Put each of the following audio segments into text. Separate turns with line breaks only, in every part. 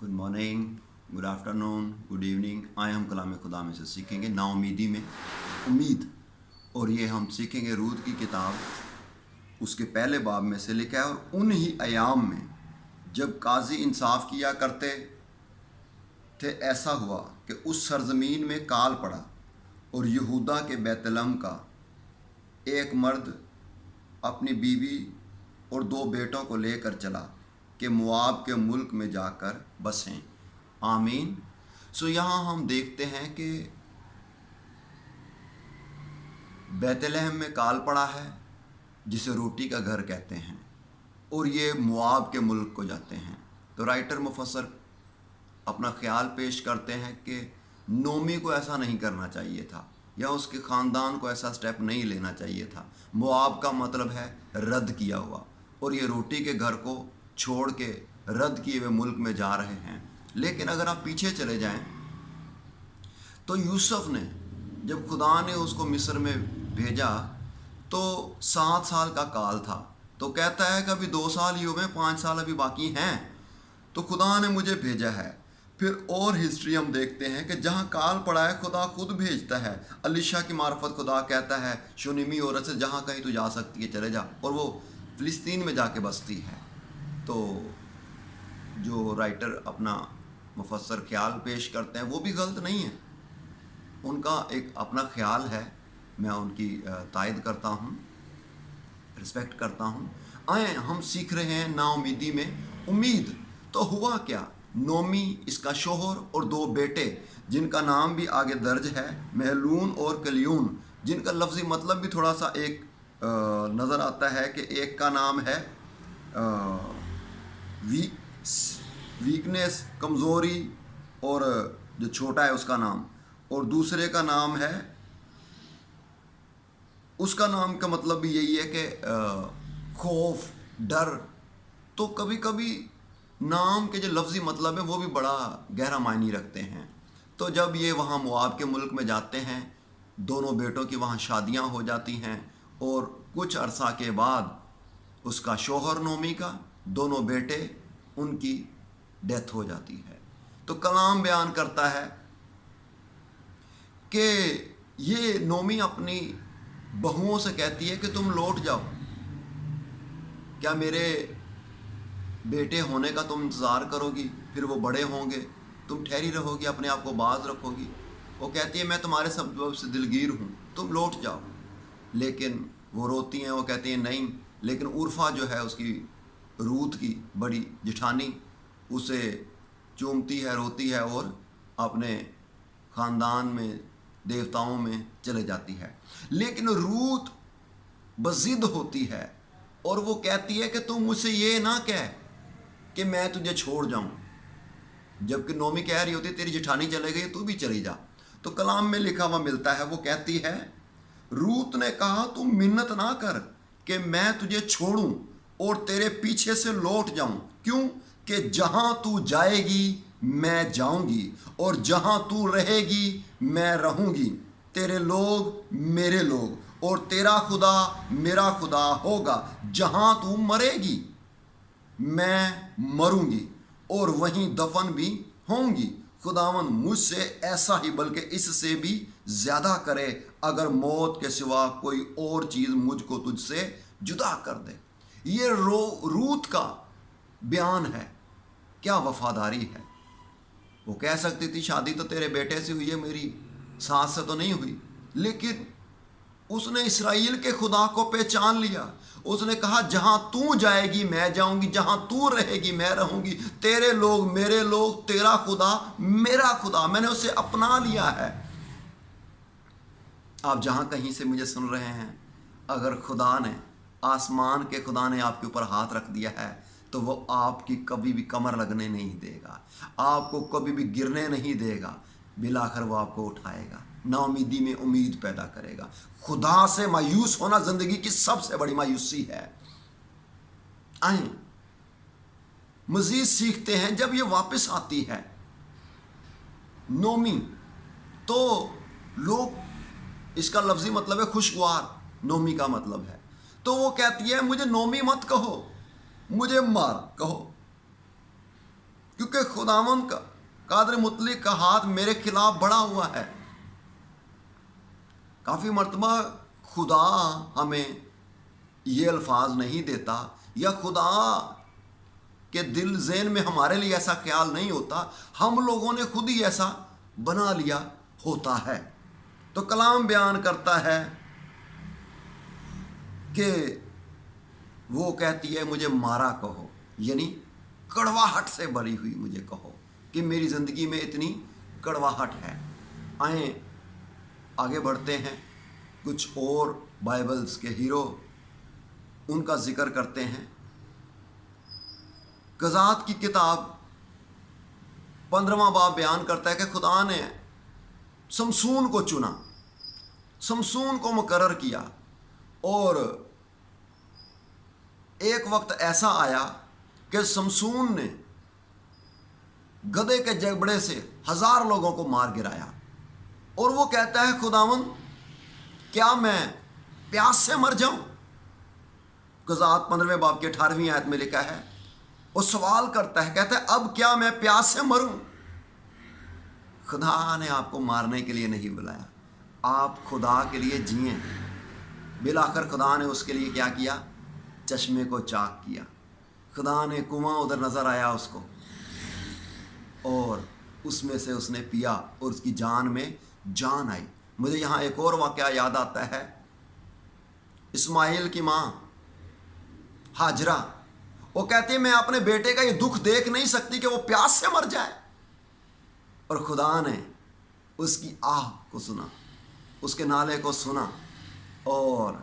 Good morning, good afternoon, good evening. आए हम कलाम खुदा में से सीखेंगे नाउमीदी में उम्मीद। और ये हम सीखेंगे रूत की किताब उसके पहले बाब में से लिखा है। और उन ही अयाम में जब काजी इंसाफ किया करते थे, ऐसा हुआ कि उस सरजमीन में काल पड़ा और यहूदा के बैतलहम का एक मर्द अपनी बीवी और 2 बेटों को लेकर चला कि मुआब के मुल्क में जाकर बसें। आमीन। सो यहाँ हम देखते हैं कि बैतलहम में काल पड़ा है, जिसे रोटी का घर कहते हैं, और ये मुआब के मुल्क को जाते हैं। तो राइटर मुफस्सर अपना ख्याल पेश करते हैं कि नोमी को ऐसा नहीं करना चाहिए था, या उसके ख़ानदान को ऐसा स्टेप नहीं लेना चाहिए था। मुआब का मतलब है रद्द किया हुआ, और ये रोटी के घर को छोड़ के रद्द किए हुए मुल्क में जा रहे हैं। लेकिन अगर आप पीछे चले जाएं तो यूसुफ ने जब खुदा ने उसको मिस्र में भेजा तो 7 साल का काल था। तो कहता है कि अभी 2 साल ही हुए, 5 साल अभी बाकी हैं, तो खुदा ने मुझे भेजा है। फिर और हिस्ट्री हम देखते हैं कि जहाँ काल पड़ा है खुदा खुद भेजता है। अलीशा की मार्फत खुदा कहता है शुनिमी औरत से जहाँ कहीं तू जा सकती है चले जा, और वो फ़िलिस्तीन में जाके बसती है। तो जो राइटर अपना मुफस्सर ख्याल पेश करते हैं वो भी गलत नहीं है, उनका एक अपना ख्याल है, मैं उनकी तायद करता हूँ, रिस्पेक्ट करता हूँ। आए हम सीख रहे हैं नाउमीदी में उम्मीद। तो हुआ क्या, नोमी, इसका शोहर और 2 बेटे जिनका नाम भी आगे दर्ज है, महलून और कलियून, जिनका लफ्ज़ी मतलब भी थोड़ा सा एक नज़र आता है कि एक का नाम है वीकनेस, कमज़ोरी, और जो छोटा है उसका नाम, और दूसरे का नाम है, उसका नाम का मतलब भी यही है कि खौफ, डर। तो कभी कभी नाम के जो लफ्ज़ी मतलब है वो भी बड़ा गहरा मायने रखते हैं। तो जब ये वहाँ मुआब के मुल्क में जाते हैं, दोनों बेटों की वहाँ शादियाँ हो जाती हैं, और कुछ अरसा के बाद उसका शोहर नोमी का, दोनों बेटे, उनकी डेथ हो जाती है। तो कलाम बयान करता है कि ये नोमी अपनी बहुओं से कहती है कि तुम लौट जाओ, क्या मेरे बेटे होने का तुम इंतज़ार करोगी, फिर वो बड़े होंगे, तुम ठहरी रहोगी, अपने आप को बाज रखोगी। वो कहती है मैं तुम्हारे सबब से दिलगीर हूँ, तुम लौट जाओ। लेकिन वो रोती हैं, वो कहती हैं नहीं। लेकिन उर्फा जो है उसकी, रूत की बड़ी जिठानी, उसे चूमती है, रोती है, और अपने ख़ानदान में, देवताओं में चले जाती है। लेकिन रूत बज़िद होती है और वो कहती है कि तुम मुझसे ये ना कह कि मैं तुझे छोड़ जाऊं, जबकि नोमी कह रही होती तेरी जिठानी चले गई, तू भी चली जा। तो कलाम में लिखा हुआ मिलता है, वो कहती है रूत ने कहा तू मिन्नत ना कर कि मैं तुझे छोड़ूं और तेरे पीछे से लौट जाऊं। क्यों? कि जहां तू जाएगी मैं जाऊंगी, और जहां तू रहेगी मैं रहूंगी। तेरे लोग मेरे लोग, और तेरा खुदा मेरा खुदा होगा। जहां तू मरेगी मैं मरूंगी, और वहीं दफन भी होंगी। खुदावन मुझसे ऐसा ही बल्कि इससे भी ज़्यादा करे, अगर मौत के सिवा कोई और चीज़ मुझको तुझसे जुदा कर दे। ये रूत का बयान है, क्या वफादारी है। वो कह सकती थी शादी तो तेरे बेटे से हुई है, मेरी सास से तो नहीं हुई, लेकिन उसने इस्राएल के खुदा को पहचान लिया। उसने कहा जहां तू जाएगी मैं जाऊंगी, जहां तू रहेगी मैं रहूंगी। तेरे लोग मेरे लोग, तेरा खुदा मेरा खुदा, मैंने उसे अपना लिया है। आप जहां कहीं से मुझे सुन रहे हैं, अगर खुदा ने, आसमान के खुदा ने आपके ऊपर हाथ रख दिया है, तो वो आपकी कभी भी कमर लगने नहीं देगा, आपको कभी भी गिरने नहीं देगा, बिलाखिर वो आपको उठाएगा, नाउमीदी में उम्मीद पैदा करेगा। खुदा से मायूस होना ज़िंदगी की सबसे बड़ी मायूसी है। आए मज़ीद सीखते हैं, जब ये वापस आती है नोमी, तो लोग, इसका लफ्ज़ी मतलब है खुशगवार, नोमी का मतलब है। तो वो कहती है मुझे नोमी मत कहो, मुझे मार कहो, کیونکہ خداوند کا قادر مطلق کا ہاتھ میرے خلاف بڑھا ہوا ہے۔ کافی مرتبہ خدا ہمیں یہ الفاظ نہیں دیتا، یا خدا کے دل ذہن میں ہمارے لیے ایسا خیال نہیں ہوتا، ہم لوگوں نے خود ہی ایسا بنا لیا ہوتا ہے۔ تو کلام بیان کرتا ہے کہ وہ کہتی ہے مجھے مارا کہو، یعنی کڑواہٹ سے بھری ہوئی مجھے کہو کہ میری زندگی میں اتنی کڑواہٹ ہے۔ آئیں آگے بڑھتے ہیں، کچھ اور بائبلز کے ہیرو ان کا ذکر کرتے ہیں۔ قضات کی کتاب 15واں باب بیان کرتا ہے کہ خدا نے سمسون کو چنا، سمسون کو مقرر کیا، اور ایک وقت ایسا آیا کہ سمسون نے گدھے کے جبڑے سے 1000 لوگوں کو مار گرایا، اور وہ کہتا ہے خداوند کیا میں پیاس سے مر جاؤں؟ قضات 15ویں باب کی 18ویں آیت میں لکھا ہے، وہ سوال کرتا ہے، کہتا ہے اب کیا میں پیاس سے مروں؟ خدا نے آپ کو مارنے کے لیے نہیں بلایا، آپ خدا کے لیے جئیں۔ بالآخر خدا نے اس کے لیے کیا کیا؟ چشمے کو چاک کیا۔ خدا نے کنواں ادھر نظر آیا اس کو، اور اس میں سے اس نے پیا، اور اس کی جان میں جان آئی۔ مجھے یہاں ایک اور واقعہ یاد آتا ہے، اسماعیل کی ماں ہاجرہ، وہ کہتی ہے میں اپنے بیٹے کا یہ دکھ دیکھ نہیں سکتی کہ وہ پیاس سے مر جائے، اور خدا نے اس کی آہ کو سنا، اس کے نالے کو سنا، اور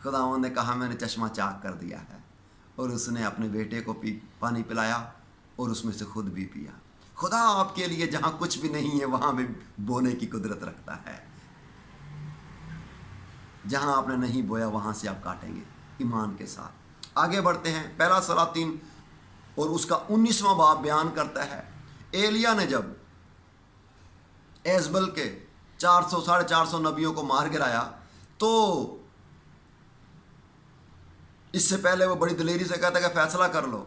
خداوند نے کہا میں نے چشمہ چاک کر دیا ہے، اور اس نے اپنے بیٹے کو پانی پلایا، اور اس میں سے خود بھی پیا۔ خدا آپ کے لیے جہاں کچھ بھی نہیں ہے وہاں بھی بونے کی قدرت رکھتا ہے۔ جہاں آپ نے نہیں بویا وہاں سے آپ کاٹیں گے ایمان کے ساتھ۔ آگے بڑھتے ہیں، پہلا سلاطین اور اس کا 19واں باب بیان کرتا ہے، ایلیا نے جب ایزبل کے 400-450 نبیوں کو مار گرایا، تو اس سے پہلے وہ بڑی دلیری سے کہتا ہے کہ فیصلہ کر لو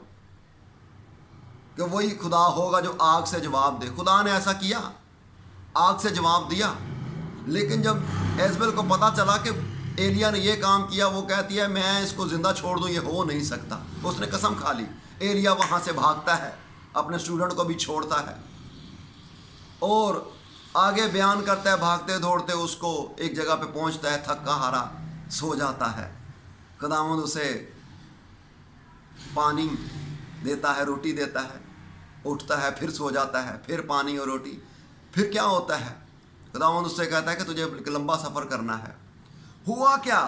کہ وہی خدا ہوگا جو آگ سے جواب دے۔ خدا نے ایسا کیا، آگ سے جواب دیا، لیکن جب ایزبل کو پتہ چلا کہ ایلیا نے یہ کام کیا، وہ کہتی ہے میں اس کو زندہ چھوڑ دوں، یہ ہو نہیں سکتا۔ اس نے قسم کھا لی۔ ایلیا وہاں سے بھاگتا ہے، اپنے اسٹوڈنٹ کو بھی چھوڑتا ہے، اور آگے بیان کرتا ہے بھاگتے دوڑتے اس کو ایک جگہ پہ پہنچتا ہے، تھکا ہارا سو جاتا ہے۔ خداوند اسے پانی دیتا ہے، روٹی دیتا ہے، اٹھتا ہے، پھر سو جاتا ہے، پھر پانی اور روٹی۔ پھر کیا ہوتا ہے؟ خداوند اس سے کہتا ہے کہ تجھے ایک لمبا سفر کرنا ہے۔ ہوا کیا؟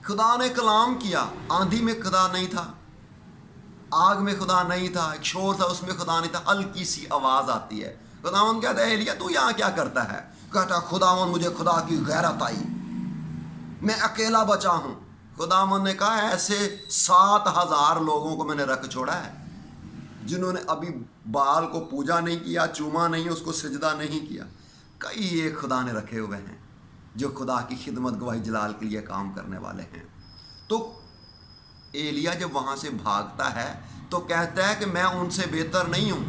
خدا نے کلام کیا، آندھی میں خدا نہیں تھا، آگ میں خدا نہیں تھا، ایک شور تھا اس میں خدا نہیں تھا، ہلکی سی آواز آتی ہے۔ خداوند کہتا ہے ایلیا تو یہاں کیا کرتا ہے؟ کہتا ہے خداوند مجھے خدا کی غیرت آئی، میں اکیلا بچا ہوں۔ خداوند نے کہا ایسے 7000 لوگوں کو میں نے رکھ چھوڑا ہے جنہوں نے ابھی بال کو پوجا نہیں کیا، چوما نہیں، اس کو سجدہ نہیں کیا۔ کئی ایک خدا نے رکھے ہوئے ہیں جو خدا کی خدمت گواہی جلال کے لیے کام کرنے والے ہیں۔ تو ایلیا جب وہاں سے بھاگتا ہے تو کہتا ہے کہ میں ان سے بہتر نہیں ہوں،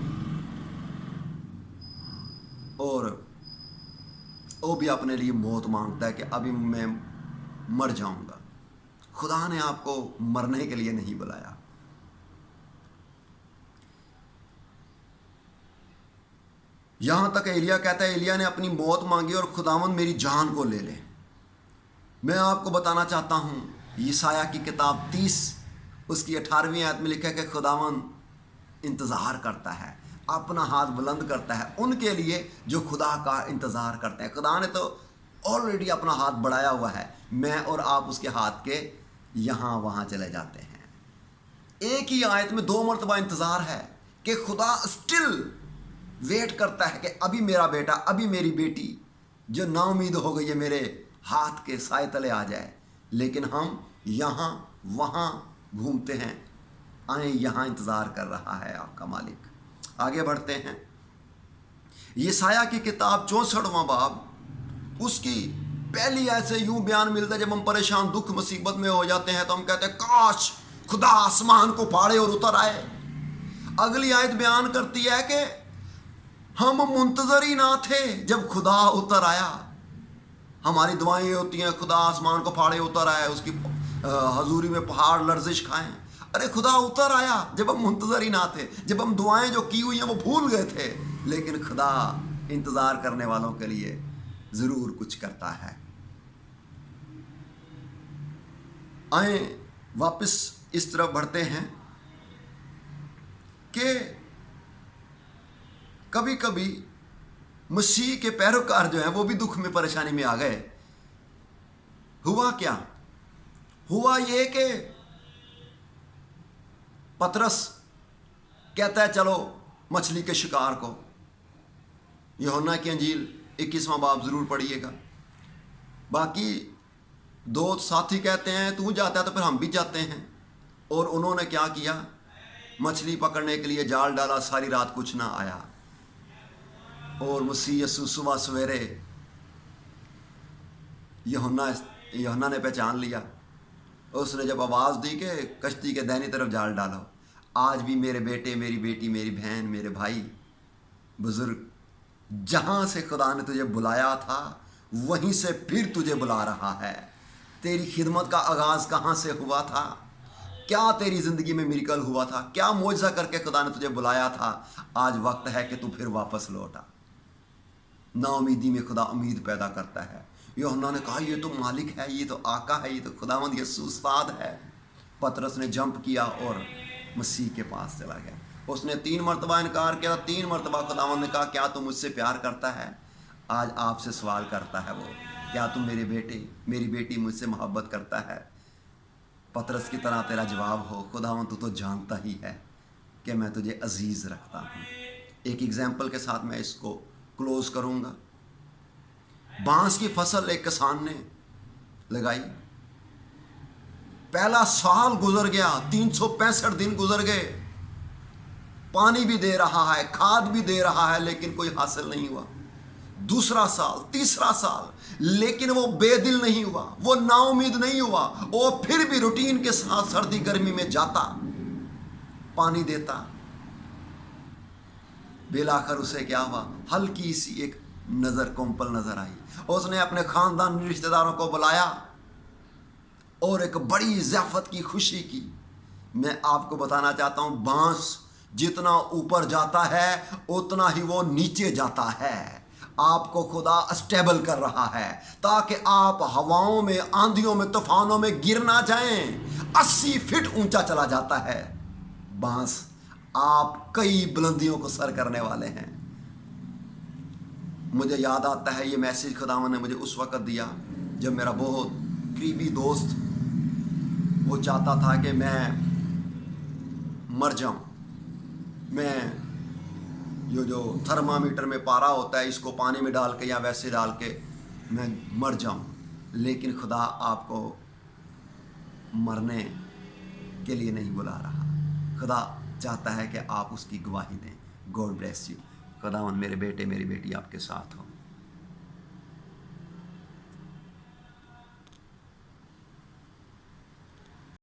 اور وہ بھی اپنے لیے موت مانگتا ہے کہ ابھی میں مر جاؤں گا۔ خدا نے آپ کو مرنے کے لیے نہیں بلایا۔ یہاں تک ایلیا کہتا ہے ایلیا نے اپنی موت مانگی اور خداوند میری جان کو لے لے۔ میں آپ کو بتانا چاہتا ہوں، یسایہ کی کتاب 30 اس کی 18ویں آیت میں لکھا ہے کہ خداوند انتظار کرتا ہے، اپنا ہاتھ بلند کرتا ہے ان کے لیے جو خدا کا انتظار کرتے ہیں۔ خدا نے تو آلریڈی اپنا ہاتھ بڑھایا ہوا ہے، میں اور آپ اس کے ہاتھ کے یہاں وہاں چلے جاتے ہیں۔ ایک ہی آیت میں 2 مرتبہ انتظار ہے کہ خدا اسٹل ویٹ کرتا ہے کہ ابھی میرا بیٹا، ابھی میری بیٹی جو نا امید ہو گئی ہے میرے ہاتھ کے سائے تلے آ جائے، لیکن ہم یہاں وہاں گھومتے ہیں۔ آئیں یہاں انتظار کر رہا ہے آپ کا مالک۔ آگے بڑھتے ہیں، یسایہ کی کتاب 64واں باب اس کی پہلی آیت سے یوں بیان ملتا ہے، جب ہم پریشان دکھ مصیبت میں ہو جاتے ہیں تو ہم کہتے ہیں کاش خدا آسمان کو پھاڑے اور اتر آئے، अगली आयत बयान करती है कि हम मुंतजर ही ना थे जब खुदा उतर आया। हमारी दुआएं ये होती हैं, खुदा आसमान को फाड़े उतर आए, उसकी हजूरी में पहाड़ लर्जिश खाएं। अरे खुदा उतर आया जब हम मुंतजर ही ना थे, जब हम दुआएं जो की हुई हैं वो भूल गए थे, लेकिन खुदा इंतज़ार करने वालों के लिए ज़रूर कुछ करता है। आए वापस इस तरफ बढ़ते हैं कि कभी कभी मसीह के पैरोकार जो है वो भी दुख में परेशानी में आ गए। हुआ क्या? हुआ ये कि पतरस कहता है चलो मछली के शिकार को। यूहन्ना की अंजील 21वां बाब जरूर पढ़िएगा। बाकी दो साथी कहते हैं तू जाता है तो फिर हम भी जाते हैं। और उन्होंने क्या किया? मछली पकड़ने के लिए जाल डाला, सारी रात कुछ ना आया। और मसीह यीशु सुबह सवेरे यूहन्ना ने पहचान लिया। उसने जब आवाज़ दी कि कश्ती के दाहिनी तरफ जाल डालो, आज भी मेरे बेटे, मेरी बेटी, मेरी बहन, मेरे भाई, बुजुर्ग, जहाँ से खुदा ने तुझे बुलाया था वहीं से फिर तुझे बुला रहा है। तेरी खिदमत का आगाज़ कहाँ से हुआ था? क्या तेरी ज़िंदगी में मिरेकल हुआ था? क्या मौजज़ा करके खुदा ने तुझे बुलाया था? आज वक्त है कि तू फिर वापस लौटा। नाउमीदी में खुदा उम्मीद पैदा करता है। यूहन्ना ने कहा ये तो मालिक है, ये तो आका है, ये तो खुदावंद यीशु उस्ताद है। पतरस ने जंप किया और मसीह के पास चला गया। उसने 3 मरतबा इनकार किया। 3 मरतबा खुदावंद ने कहा क्या तुम मुझसे प्यार करता है? आज आपसे सवाल करता है वो, क्या तुम मेरे बेटे, मेरी बेटी मुझसे मोहब्बत करता है? पतरस की तरह तेरा जवाब हो, खुदावंद तू तो जानता ही है कि मैं तुझे अजीज़ रखता हूँ। एक एग्जाम्पल के साथ मैं इसको क्लोज करूँगा। बांस की फसल एक किसान ने लगाई। पहला साल गुजर गया, 365 दिन गुजर गए, पानी भी दे रहा है, खाद भी दे रहा है, लेकिन कोई हासिल नहीं हुआ। दूसरा साल, तीसरा साल, लेकिन वो बेदिल नहीं हुआ, वो नाउमीद नहीं हुआ। वो फिर भी रूटीन के साथ सर्दी गर्मी में जाता, पानी देता। बेलाखर उसे क्या हुआ? हल्की सी एक नजर, कोम्पल नजर आई। उसने अपने खानदान रिश्तेदारों को बुलाया और एक बड़ी ज़ियाफत की, खुशी की। मैं आपको बताना चाहता हूं, बांस जितना ऊपर जाता है उतना ही वो नीचे जाता है। आपको खुदा स्टेबल कर रहा है ताकि आप हवाओं में, आंधियों में, तूफानों में गिर ना जाएं। 80 फीट ऊंचा चला जाता है बांस। आप कई बुलंदियों को सर करने वाले हैं। मुझे याद आता है ये मैसेज खुदावंद ने मुझे उस वक़्त दिया जब मेरा बहुत करीबी दोस्त वो चाहता था कि मैं मर जाऊं। मैं जो थर्मामीटर में पारा होता है इसको पानी में डाल के या वैसे डाल के मैं मर जाऊं, लेकिन खुदा आपको मरने के लिए नहीं बुला रहा। खुदा चाहता है कि आप उसकी गवाही दें। God bless you. खुदावंद मेरे बेटे, मेरी बेटी आपके साथ हो।